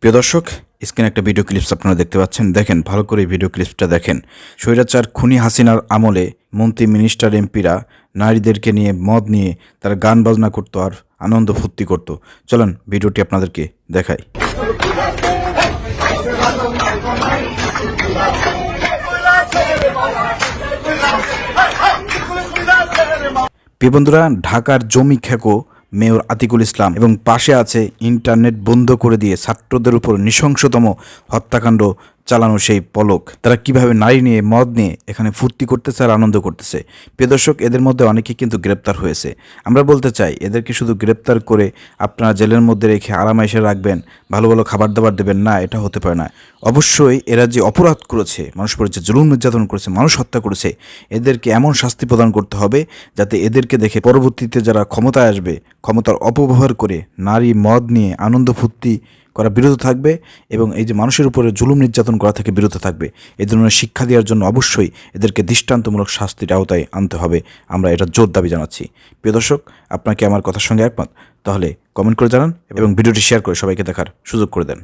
প্রিয় দর্শক, স্ক্রিনে একটা ভিডিও ক্লিপস আপনারা দেখতে পাচ্ছেন। দেখেন, ভালো করে ভিডিও ক্লিপসটা দেখেন। স্বৈরাচার খুনি হাসিনার আমলে মন্ত্রী, মিনিস্টার, এমপিরা নারীদেরকে নিয়ে, মদ নিয়ে তারা গান বাজনা করতো আর আনন্দ ফুর্তি করতো। চলেন ভিডিওটি আপনাদেরকে দেখাই। প্রিয় বন্ধুরা, ঢাকার জমি খেকো মেয়র আতিকুল ইসলাম এবং পাশে আছে ইন্টারনেট বন্ধ করে দিয়ে ছাত্রদের উপর নৃশংসতম হত্যাকাণ্ড চালানো সেই পলক। তারা কিভাবে নারী নিয়ে, মদ নিয়ে এখানে ফুর্তি করতেছে আর আনন্দ করতেছে। প্রিয় দর্শক, এদের মধ্যে অনেকেই কিন্তু গ্রেপ্তার হয়েছে। আমরা বলতে চাই, এদেরকে শুধু গ্রেপ্তার করে আপনারা জেলের মধ্যে রেখে আরামাইশে রাখবেন, ভালো ভালো খাবার দাবার দেবেন না, এটা হতে পারে না। অবশ্যই এরা যে অপরাধ করেছে, মানুষের উপর যে জুলুম নির্যাতন করেছে, মানুষ হত্যা করেছে, এদেরকে এমন শাস্তি প্রদান করতে হবে যাতে এদেরকে দেখে পরবর্তীতে যারা ক্ষমতায় আসবে, ক্ষমতার অপব্যবহার করে নারী, মদ নিয়ে আনন্দ ফুর্তি করা বিরত থাকবে এবং এই যে মানুষের উপরে জুলুম নির্যাতন করা থেকে বিরত থাকবে। এই ধরনের শিক্ষা দেওয়ার জন্য অবশ্যই এদেরকে দৃষ্টান্তমূলক শাস্তির আওতায় আনতে হবে। আমরা এটা জোর দাবি জানাচ্ছি। প্রিয় দর্শক, আপনাকে আমার কথার সঙ্গে একমত? তাহলে কমেন্ট করে জানান এবং ভিডিওটি শেয়ার করে সবাইকে দেখার সুযোগ করে দেন।